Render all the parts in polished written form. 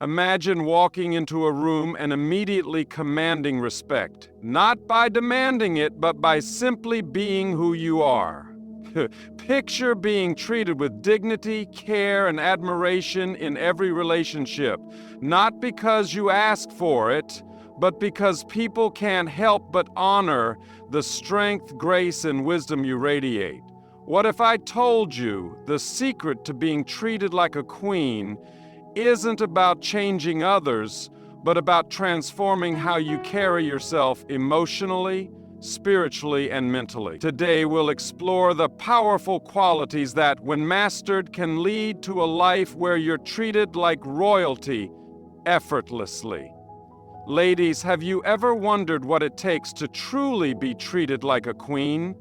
Imagine walking into a room and immediately commanding respect, not by demanding it, but by simply being who you are. Picture being treated with dignity, care, and admiration in every relationship, not because you ask for it, but because people can't help but honor the strength, grace, and wisdom you radiate. What if I told you the secret to being treated like a queen isn't about changing others, but about transforming how you carry yourself emotionally, spiritually, and mentally? Today, we'll explore the powerful qualities that, when mastered, can lead to a life where you're treated like royalty effortlessly. Ladies, have you ever wondered what it takes to truly be treated like a queen?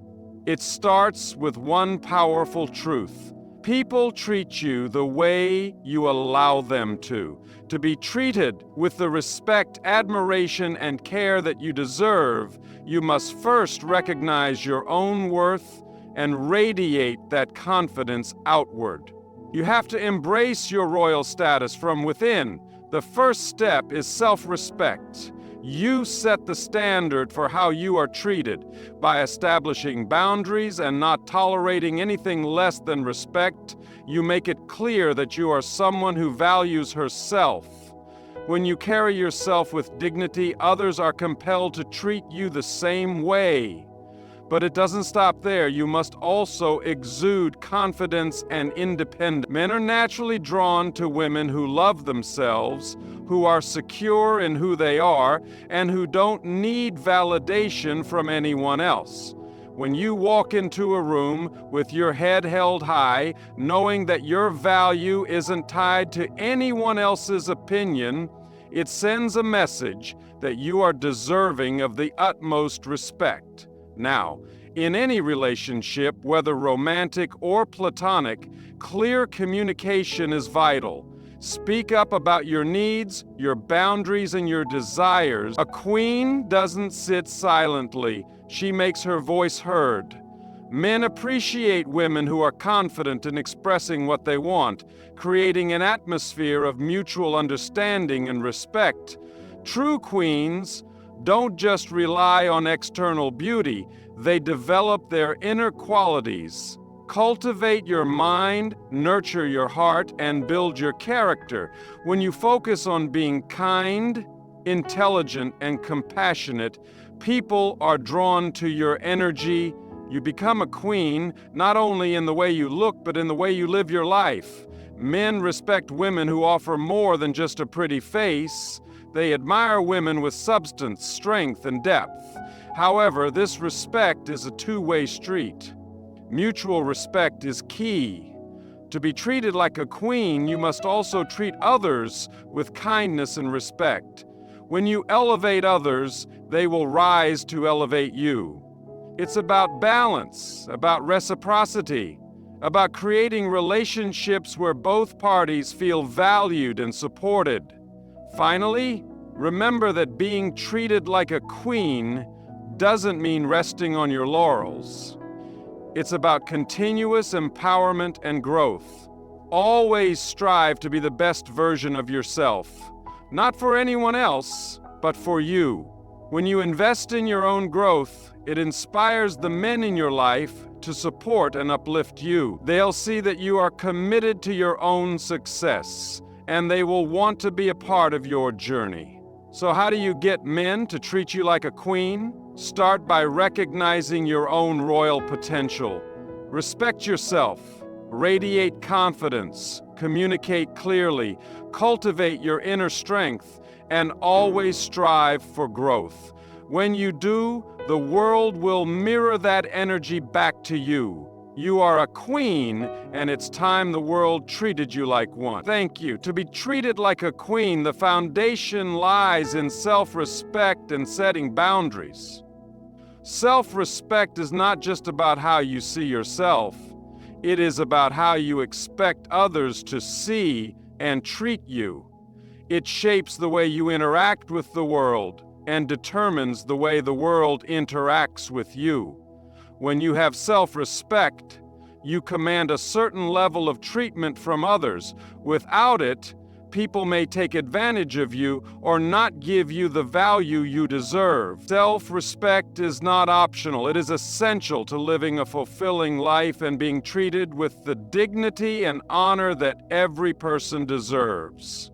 It starts with one powerful truth. People treat you the way you allow them to. To be treated with the respect, admiration, and care that you deserve, you must first recognize your own worth and radiate that confidence outward. You have to embrace your royal status from within. The first step is self-respect. You set the standard for how you are treated by establishing boundaries and not tolerating anything less than respect. You make it clear that you are someone who values herself. When you carry yourself with dignity, others are compelled to treat you the same way. But it doesn't stop there. You must also exude confidence and independence. Men are naturally drawn to women who love themselves, who are secure in who they are, and who don't need validation from anyone else. When you walk into a room with your head held high, knowing that your value isn't tied to anyone else's opinion, it sends a message that you are deserving of the utmost respect. Now, in any relationship, whether romantic or platonic, clear communication is vital. Speak up about your needs, your boundaries, and your desires. A queen doesn't sit silently. She makes her voice heard. Men appreciate women who are confident in expressing what they want, creating an atmosphere of mutual understanding and respect. True queens don't just rely on external beauty, they develop their inner qualities. Cultivate your mind, nurture your heart, and build your character. When you focus on being kind, intelligent, and compassionate, people are drawn to your energy. You become a queen, not only in the way you look, but in the way you live your life. Men respect women who offer more than just a pretty face. They admire women with substance, strength, and depth. However, this respect is a two-way street. Mutual respect is key. To be treated like a queen, you must also treat others with kindness and respect. When you elevate others, they will rise to elevate you. It's about balance, about reciprocity, about creating relationships where both parties feel valued and supported. Finally, remember that being treated like a queen doesn't mean resting on your laurels. It's about continuous empowerment and growth. Always strive to be the best version of yourself, not for anyone else, but for you. When you invest in your own growth, it inspires the men in your life to support and uplift you. They'll see that you are committed to your own success, and they will want to be a part of your journey. So how do you get men to treat you like a queen? Start by recognizing your own royal potential. Respect yourself. Radiate confidence. Communicate clearly. Cultivate your inner strength. And always strive for growth. When you do, the world will mirror that energy back to you. You are a queen, and it's time the world treated you like one. Thank you. To be treated like a queen, the foundation lies in self-respect and setting boundaries. Self-respect is not just about how you see yourself. It is about how you expect others to see and treat you. It shapes the way you interact with the world and determines the way the world interacts with you. When you have self-respect, you command a certain level of treatment from others. Without it, People may take advantage of you or not give you the value you deserve. Self-respect is not optional. It is essential to living a fulfilling life and being treated with the dignity and honor that every person deserves.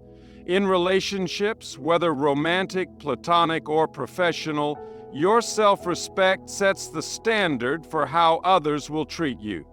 In relationships, whether romantic, platonic, or professional, your self-respect sets the standard for how others will treat you.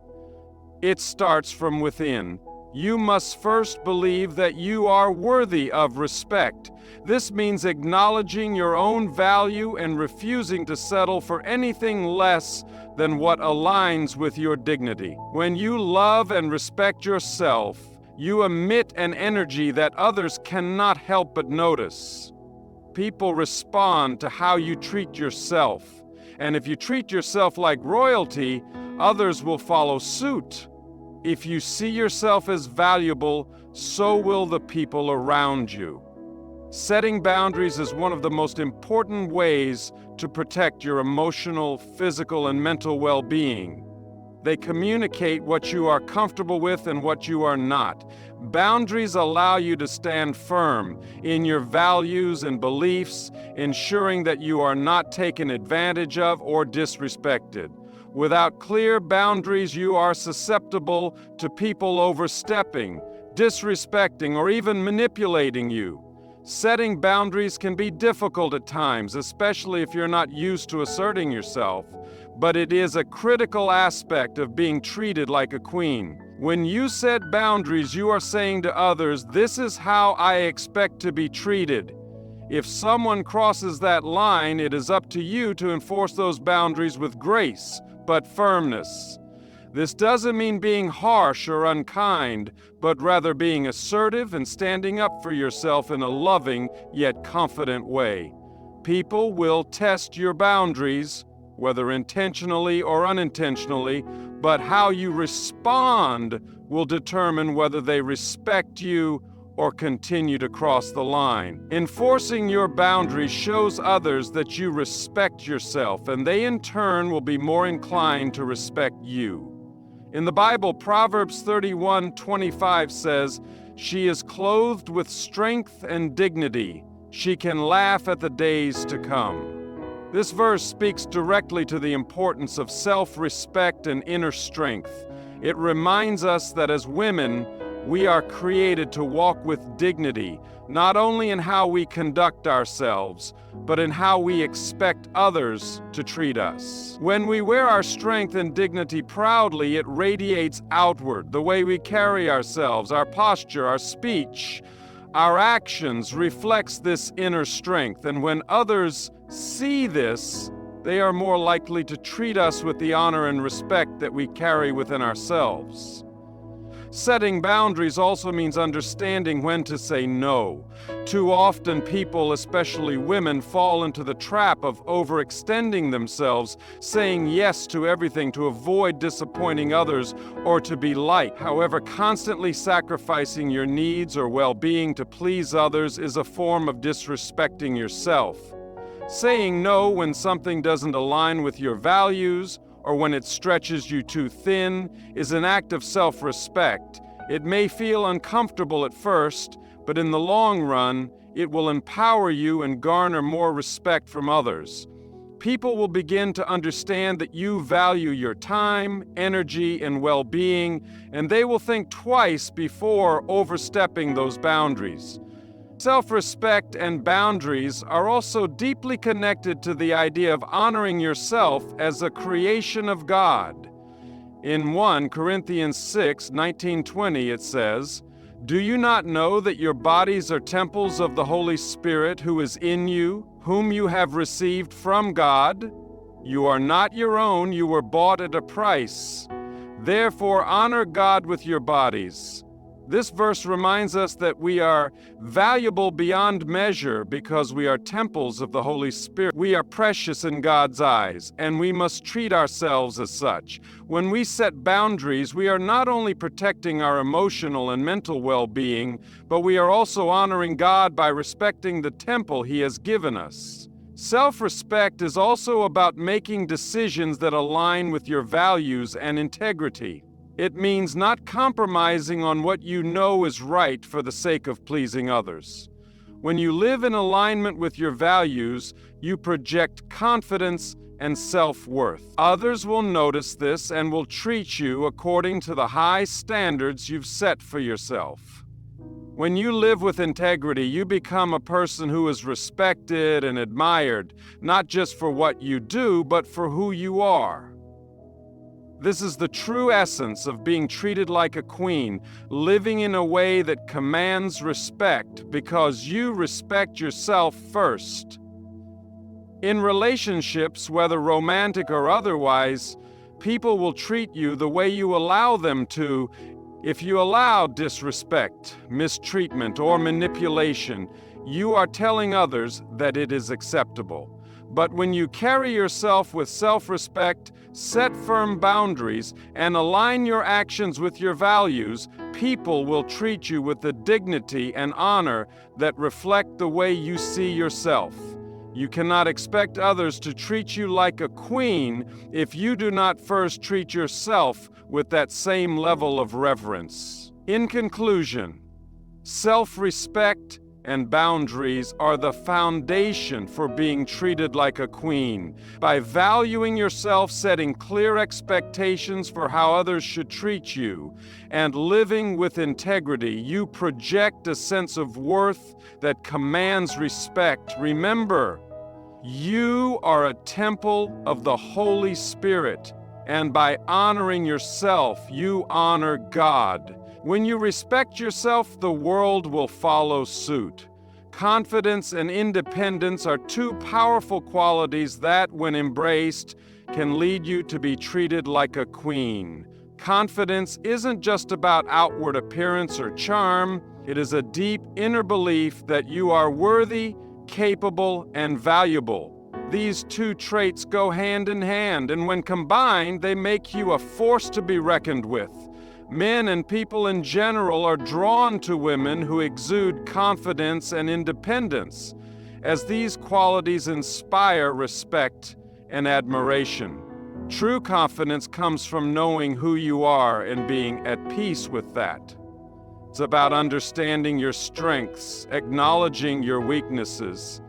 It starts from within. You must first believe that you are worthy of respect. This means acknowledging your own value and refusing to settle for anything less than what aligns with your dignity. When you love and respect yourself, you emit an energy that others cannot help but notice. People respond to how you treat yourself, and if you treat yourself like royalty, others will follow suit. If you see yourself as valuable, so will the people around you. Setting boundaries is one of the most important ways to protect your emotional, physical, and mental well-being. They communicate what you are comfortable with and what you are not. Boundaries allow you to stand firm in your values and beliefs, ensuring that you are not taken advantage of or disrespected. Without clear boundaries, you are susceptible to people overstepping, disrespecting, or even manipulating you. Setting boundaries can be difficult at times, especially if you're not used to asserting yourself, but it is a critical aspect of being treated like a queen. When you set boundaries, you are saying to others, "This is how I expect to be treated." If someone crosses that line, it is up to you to enforce those boundaries with grace, but firmness. This doesn't mean being harsh or unkind, but rather being assertive and standing up for yourself in a loving yet confident way. People will test your boundaries, whether intentionally or unintentionally, but how you respond will determine whether they respect you or continue to cross the line. Enforcing your boundaries shows others that you respect yourself, and they in turn will be more inclined to respect you. In the Bible, Proverbs 31:25 says, "She is clothed with strength and dignity. She can laugh at the days to come." This verse speaks directly to the importance of self-respect and inner strength. It reminds us that as women, we are created to walk with dignity, not only in how we conduct ourselves, but in how we expect others to treat us. When we wear our strength and dignity proudly, it radiates outward. The way we carry ourselves, our posture, our speech, our actions reflects this inner strength, and when others see this, they are more likely to treat us with the honor and respect that we carry within ourselves. Setting boundaries also means understanding when to say no. Too often people, especially women, fall into the trap of overextending themselves, saying yes to everything to avoid disappointing others or to be liked. However, constantly sacrificing your needs or well-being to please others is a form of disrespecting yourself. Saying no when something doesn't align with your values or when it stretches you too thin is an act of self-respect. It may feel uncomfortable at first, but in the long run, it will empower you and garner more respect from others. People will begin to understand that you value your time, energy, and well-being, and they will think twice before overstepping those boundaries. Self-respect and boundaries are also deeply connected to the idea of honoring yourself as a creation of God. In 1 Corinthians 6:19-20 it says, "Do you not know that your bodies are temples of the Holy Spirit who is in you, whom you have received from God? You are not your own, you were bought at a price. Therefore honor God with your bodies." This verse reminds us that we are valuable beyond measure because we are temples of the Holy Spirit. We are precious in God's eyes, and we must treat ourselves as such. When we set boundaries, we are not only protecting our emotional and mental well-being, but we are also honoring God by respecting the temple He has given us. Self-respect is also about making decisions that align with your values and integrity. It means not compromising on what you know is right for the sake of pleasing others. When you live in alignment with your values, you project confidence and self-worth. Others will notice this and will treat you according to the high standards you've set for yourself. When you live with integrity, you become a person who is respected and admired, not just for what you do, but for who you are. This is the true essence of being treated like a queen, living in a way that commands respect because you respect yourself first. In relationships, whether romantic or otherwise, people will treat you the way you allow them to. If you allow disrespect, mistreatment, or manipulation, you are telling others that it is acceptable. But when you carry yourself with self-respect, set firm boundaries, and align your actions with your values, people will treat you with the dignity and honor that reflect the way you see yourself. You cannot expect others to treat you like a queen if you do not first treat yourself with that same level of reverence. In conclusion, self-respect and boundaries are the foundation for being treated like a queen. By valuing yourself, setting clear expectations for how others should treat you, and living with integrity, you project a sense of worth that commands respect. Remember, you are a temple of the Holy Spirit, and by honoring yourself, you honor God. When you respect yourself, the world will follow suit. Confidence and independence are two powerful qualities that, when embraced, can lead you to be treated like a queen. Confidence isn't just about outward appearance or charm. It is a deep inner belief that you are worthy, capable, and valuable. These two traits go hand in hand, and when combined, they make you a force to be reckoned with. Men and people in general are drawn to women who exude confidence and independence, as these qualities inspire respect and admiration. True confidence comes from knowing who you are and being at peace with that. It's about understanding your strengths, acknowledging your weaknesses,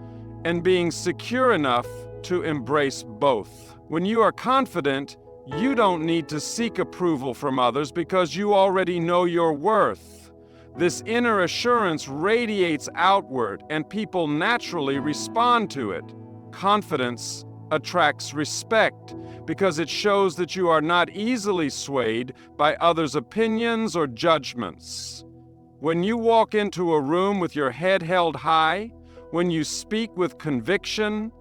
and being secure enough to embrace both. When you are confident, you don't need to seek approval from others because you already know your worth. This inner assurance radiates outward, and people naturally respond to it. Confidence attracts respect because it shows that you are not easily swayed by others' opinions or judgments. When you walk into a room with your head held high, when you speak with conviction,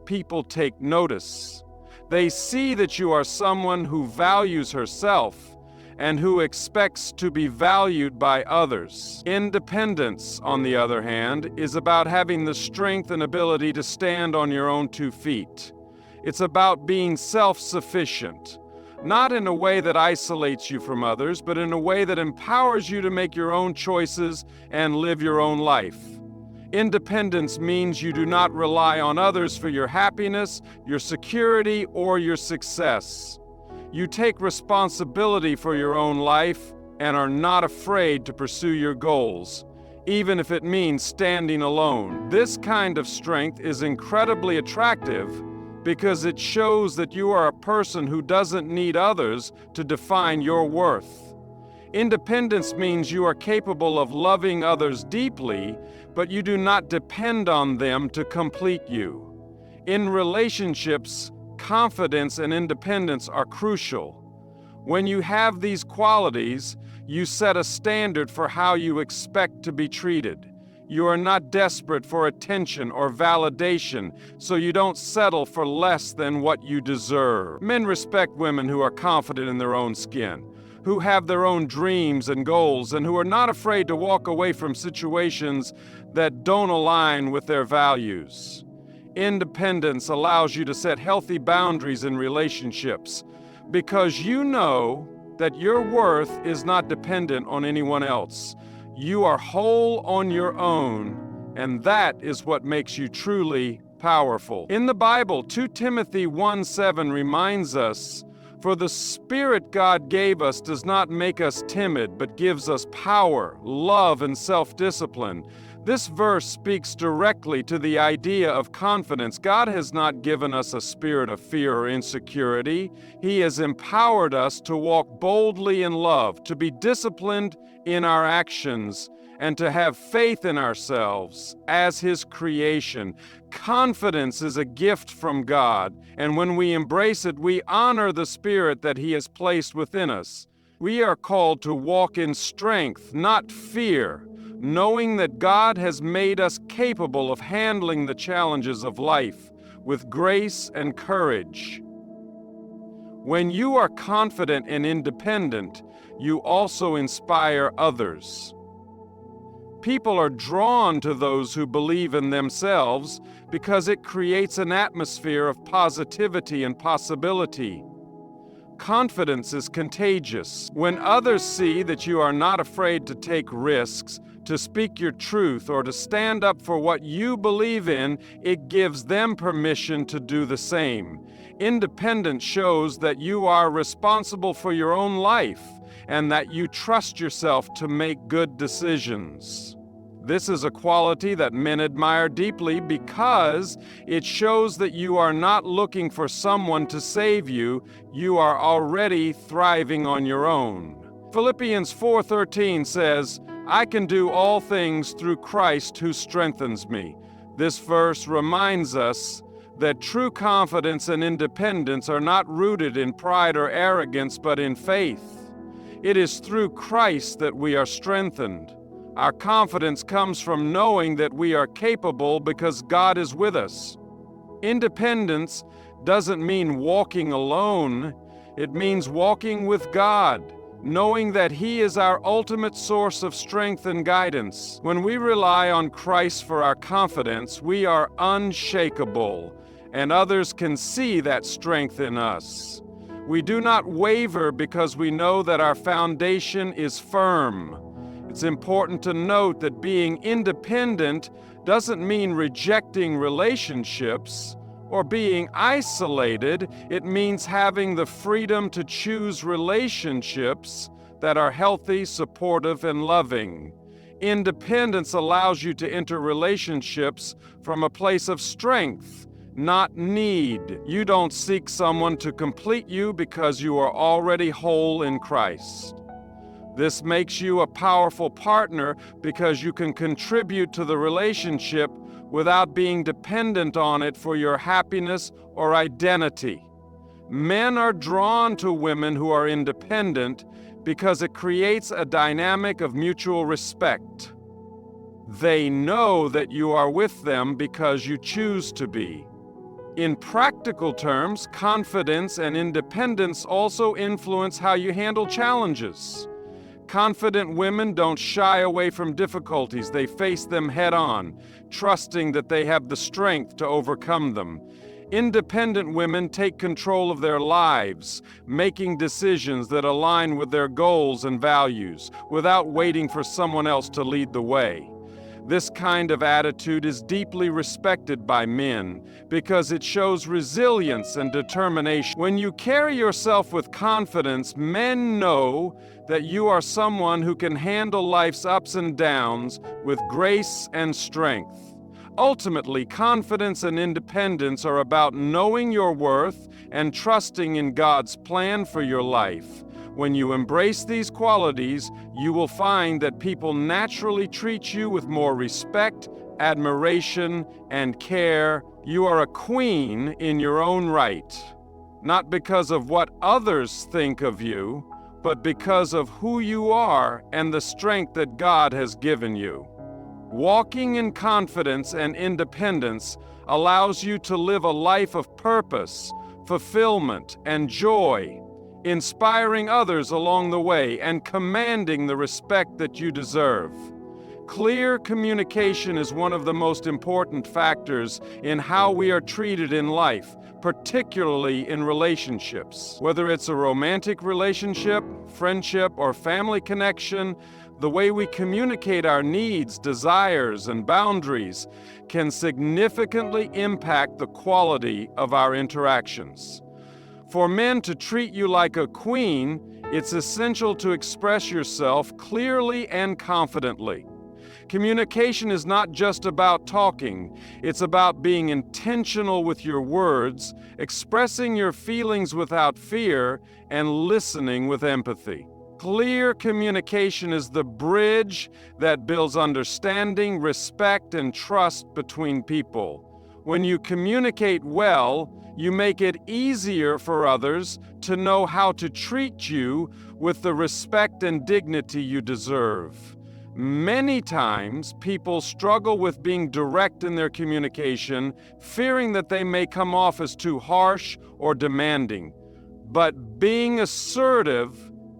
people take notice. They see that you are someone who values herself and who expects to be valued by others. Independence, on the other hand, is about having the strength and ability to stand on your own 2 feet. It's about being self-sufficient, not in a way that isolates you from others, but in a way that empowers you to make your own choices and live your own life. Independence means you do not rely on others for your happiness, your security, or your success. You take responsibility for your own life and are not afraid to pursue your goals, even if it means standing alone. This kind of strength is incredibly attractive because it shows that you are a person who doesn't need others to define your worth. Independence means you are capable of loving others deeply, but you do not depend on them to complete you. In relationships, confidence and independence are crucial. When you have these qualities, you set a standard for how you expect to be treated. You are not desperate for attention or validation, so you don't settle for less than what you deserve. Men respect women who are confident in their own skin, who have their own dreams and goals, and who are not afraid to walk away from situations that don't align with their values. Independence allows you to set healthy boundaries in relationships because you know that your worth is not dependent on anyone else. You are whole on your own, and that is what makes you truly powerful. In the Bible, 2 Timothy 1:7 reminds us, For the Spirit God gave us does not make us timid, but gives us power, love, and self-discipline. This verse speaks directly to the idea of confidence. God has not given us a spirit of fear or insecurity. He has empowered us to walk boldly in love, to be disciplined in our actions, and to have faith in ourselves as His creation. Confidence is a gift from God, and when we embrace it, we honor the Spirit that He has placed within us. We are called to walk in strength, not fear, knowing that God has made us capable of handling the challenges of life with grace and courage. When you are confident and independent, you also inspire others. People are drawn to those who believe in themselves because it creates an atmosphere of positivity and possibility. Confidence is contagious. When others see that you are not afraid to take risks, to speak your truth, or to stand up for what you believe in, it gives them permission to do the same. Independence shows that you are responsible for your own life and that you trust yourself to make good decisions. This is a quality that men admire deeply because it shows that you are not looking for someone to save you. You are already thriving on your own. Philippians 4:13 says, "I can do all things through Christ who strengthens me." This verse reminds us that true confidence and independence are not rooted in pride or arrogance, but in faith. It is through Christ that we are strengthened. Our confidence comes from knowing that we are capable because God is with us. Independence doesn't mean walking alone. It means walking with God, knowing that He is our ultimate source of strength and guidance. When we rely on Christ for our confidence, we are unshakable, and others can see that strength in us. We do not waver because we know that our foundation is firm. It's important to note that being independent doesn't mean rejecting relationships or being isolated. It means having the freedom to choose relationships that are healthy, supportive, and loving. Independence allows you to enter relationships from a place of strength, not need. You don't seek someone to complete you because you are already whole in Christ. This makes you a powerful partner because you can contribute to the relationship without being dependent on it for your happiness or identity. Men are drawn to women who are independent because it creates a dynamic of mutual respect. They know that you are with them because you choose to be. In practical terms, confidence and independence also influence how you handle challenges. Confident women don't shy away from difficulties. They face them head-on, trusting that they have the strength to overcome them. Independent women take control of their lives, making decisions that align with their goals and values, without waiting for someone else to lead the way. This kind of attitude is deeply respected by men because it shows resilience and determination. When you carry yourself with confidence, men know that you are someone who can handle life's ups and downs with grace and strength. Ultimately, confidence and independence are about knowing your worth and trusting in God's plan for your life. When you embrace these qualities, you will find that people naturally treat you with more respect, admiration, and care. You are a queen in your own right, not because of what others think of you, but because of who you are and the strength that God has given you. Walking in confidence and independence allows you to live a life of purpose, fulfillment, and joy, inspiring others along the way and commanding the respect that you deserve. Clear communication is one of the most important factors in how we are treated in life, particularly in relationships. Whether it's a romantic relationship, friendship, or family connection, the way we communicate our needs, desires, and boundaries can significantly impact the quality of our interactions. For men to treat you like a queen, it's essential to express yourself clearly and confidently. Communication is not just about talking, it's about being intentional with your words, expressing your feelings without fear, and listening with empathy. Clear communication is the bridge that builds understanding, respect, and trust between people. When you communicate well, you make it easier for others to know how to treat you with the respect and dignity you deserve. Many times, people struggle with being direct in their communication, fearing that they may come off as too harsh or demanding. But being assertive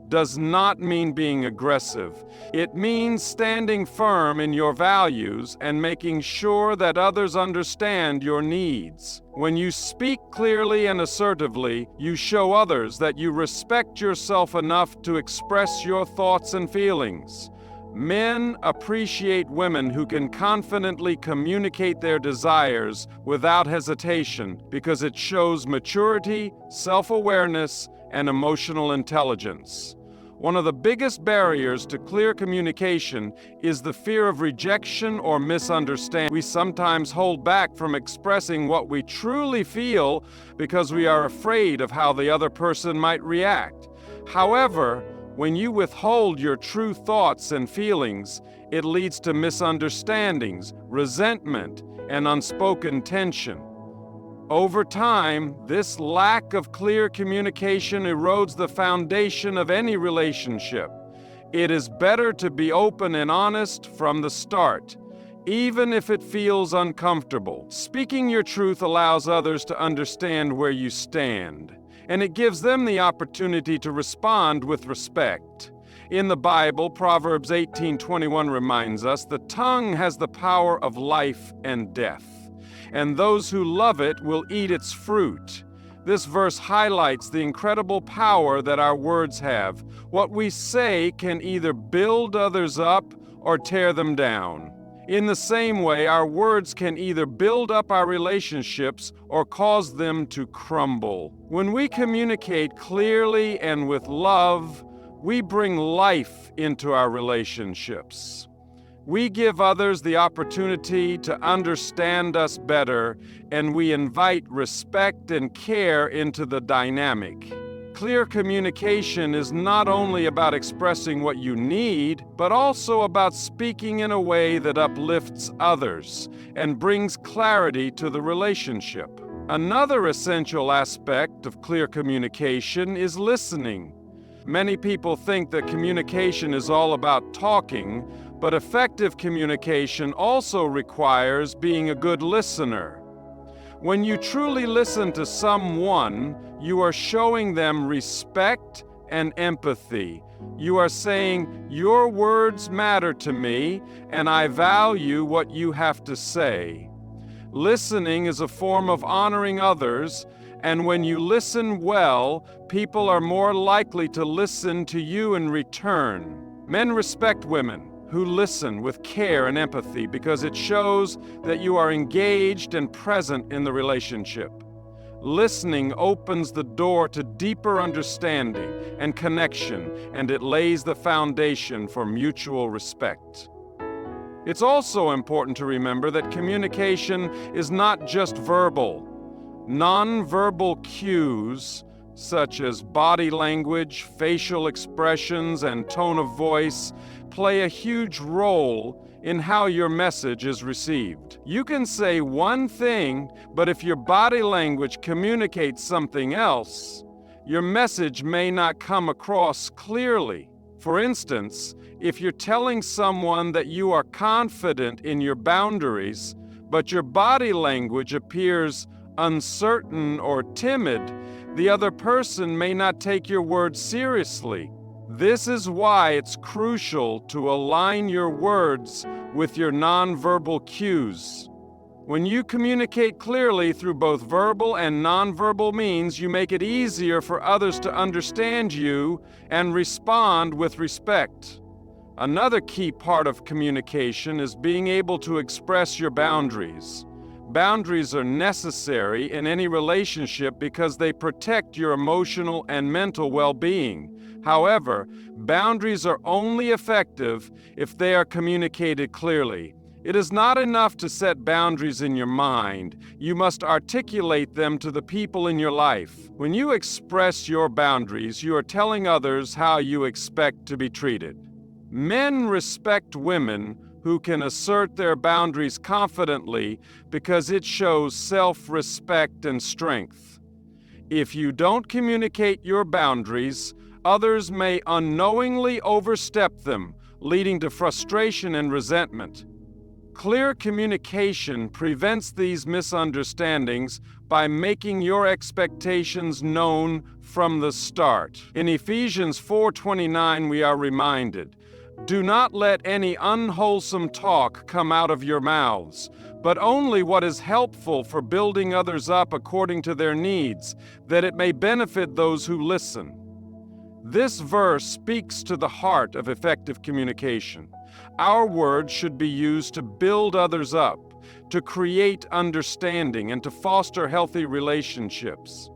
does not mean being aggressive. It means standing firm in your values and making sure that others understand your needs. When you speak clearly and assertively, you show others that you respect yourself enough to express your thoughts and feelings. Men appreciate women who can confidently communicate their desires without hesitation because it shows maturity, self-awareness, and emotional intelligence. One of the biggest barriers to clear communication is the fear of rejection or misunderstanding. We sometimes hold back from expressing what we truly feel because we are afraid of how the other person might react. However, when you withhold your true thoughts and feelings, it leads to misunderstandings, resentment, and unspoken tension. Over time, this lack of clear communication erodes the foundation of any relationship. It is better to be open and honest from the start, even if it feels uncomfortable. Speaking your truth allows others to understand where you stand, and it gives them the opportunity to respond with respect. In the Bible, Proverbs 18:21 reminds us, "The tongue has the power of life and death, and those who love it will eat its fruit." This verse highlights the incredible power that our words have. What we say can either build others up or tear them down. In the same way, our words can either build up our relationships or cause them to crumble. When we communicate clearly and with love, we bring life into our relationships. We give others the opportunity to understand us better, and we invite respect and care into the dynamic. Clear communication is not only about expressing what you need, but also about speaking in a way that uplifts others and brings clarity to the relationship. Another essential aspect of clear communication is listening. Many people think that communication is all about talking, but effective communication also requires being a good listener. When you truly listen to someone, you are showing them respect and empathy. You are saying, "Your words matter to me, and I value what you have to say." Listening is a form of honoring others, and when you listen well, people are more likely to listen to you in return. Men respect women who listen with care and empathy because it shows that you are engaged and present in the relationship. Listening opens the door to deeper understanding and connection, and it lays the foundation for mutual respect. It's also important to remember that communication is not just verbal. Nonverbal cues, such as body language, facial expressions, and tone of voice, play a huge role in how your message is received. You can say one thing, but if your body language communicates something else, your message may not come across clearly. For instance, if you're telling someone that you are confident in your boundaries, but your body language appears uncertain or timid, the other person may not take your words seriously. This is why it's crucial to align your words with your nonverbal cues. When you communicate clearly through both verbal and nonverbal means, you make it easier for others to understand you and respond with respect. Another key part of communication is being able to express your boundaries. Boundaries are necessary in any relationship because they protect your emotional and mental well-being. However, boundaries are only effective if they are communicated clearly. It is not enough to set boundaries in your mind. You must articulate them to the people in your life. When you express your boundaries, you are telling others how you expect to be treated. Men respect women who can assert their boundaries confidently because it shows self-respect and strength. If you don't communicate your boundaries, others may unknowingly overstep them, leading to frustration and resentment. Clear communication prevents these misunderstandings by making your expectations known from the start. In Ephesians 4:29, we are reminded, "Do not let any unwholesome talk come out of your mouths, but only what is helpful for building others up according to their needs, that it may benefit those who listen." This verse speaks to the heart of effective communication. Our words should be used to build others up, to create understanding, and to foster healthy relationships.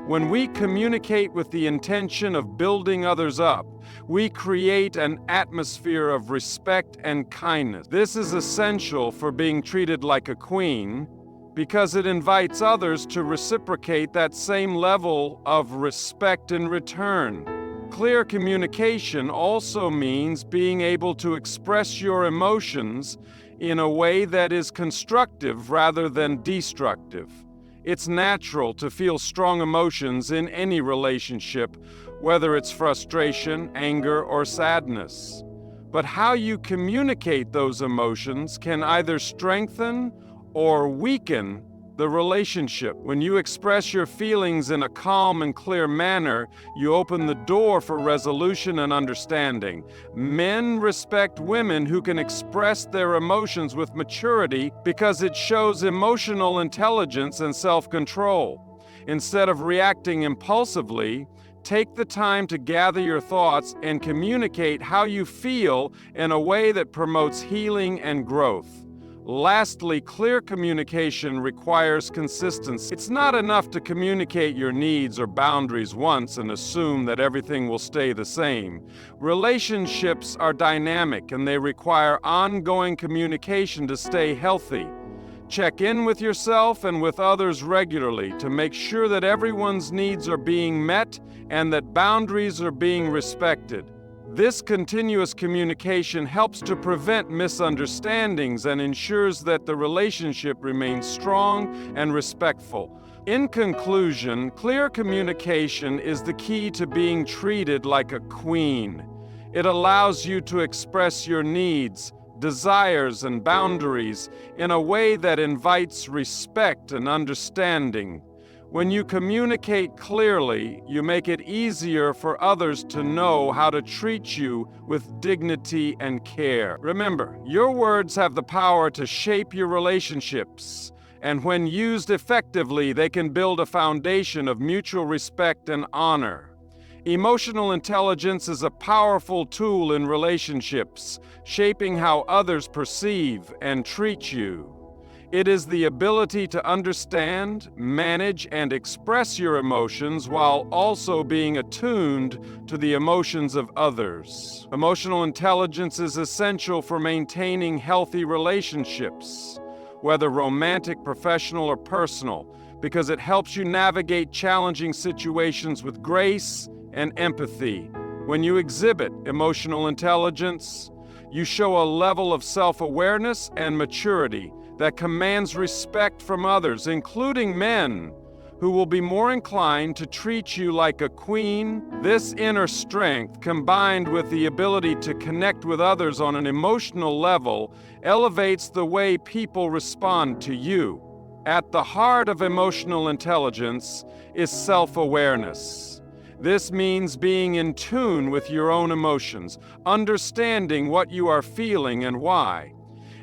When we communicate with the intention of building others up, we create an atmosphere of respect and kindness. This is essential for being treated like a queen, because it invites others to reciprocate that same level of respect in return. Clear communication also means being able to express your emotions in a way that is constructive rather than destructive. It's natural to feel strong emotions in any relationship, whether it's frustration, anger, or sadness. But how you communicate those emotions can either strengthen or weaken the relationship. When you express your feelings in a calm and clear manner, you open the door for resolution and understanding. Men respect women who can express their emotions with maturity because it shows emotional intelligence and self-control. Instead of reacting impulsively, take the time to gather your thoughts and communicate how you feel in a way that promotes healing and growth. Lastly, clear communication requires consistency. It's not enough to communicate your needs or boundaries once and assume that everything will stay the same. Relationships are dynamic and they require ongoing communication to stay healthy. Check in with yourself and with others regularly to make sure that everyone's needs are being met and that boundaries are being respected. This continuous communication helps to prevent misunderstandings and ensures that the relationship remains strong and respectful. In conclusion, clear communication is the key to being treated like a queen. It allows you to express your needs, desires, and boundaries in a way that invites respect and understanding. When you communicate clearly, you make it easier for others to know how to treat you with dignity and care. Remember, your words have the power to shape your relationships, and when used effectively, they can build a foundation of mutual respect and honor. Emotional intelligence is a powerful tool in relationships, shaping how others perceive and treat you. It is the ability to understand, manage, and express your emotions while also being attuned to the emotions of others. Emotional intelligence is essential for maintaining healthy relationships, whether romantic, professional, or personal, because it helps you navigate challenging situations with grace and empathy. When you exhibit emotional intelligence, you show a level of self-awareness and maturity that commands respect from others, including men, who will be more inclined to treat you like a queen. This inner strength, combined with the ability to connect with others on an emotional level, elevates the way people respond to you. At the heart of emotional intelligence is self-awareness. This means being in tune with your own emotions, understanding what you are feeling and why.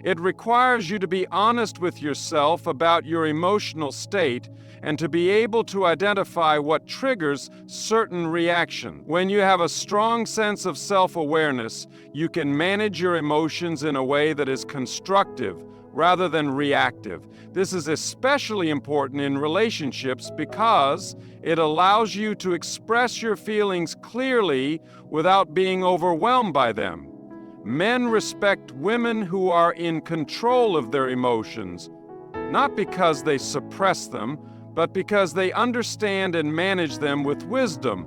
It requires you to be honest with yourself about your emotional state and to be able to identify what triggers certain reactions. When you have a strong sense of self-awareness, you can manage your emotions in a way that is constructive rather than reactive. This is especially important in relationships because it allows you to express your feelings clearly without being overwhelmed by them. Men respect women who are in control of their emotions, not because they suppress them, but because they understand and manage them with wisdom.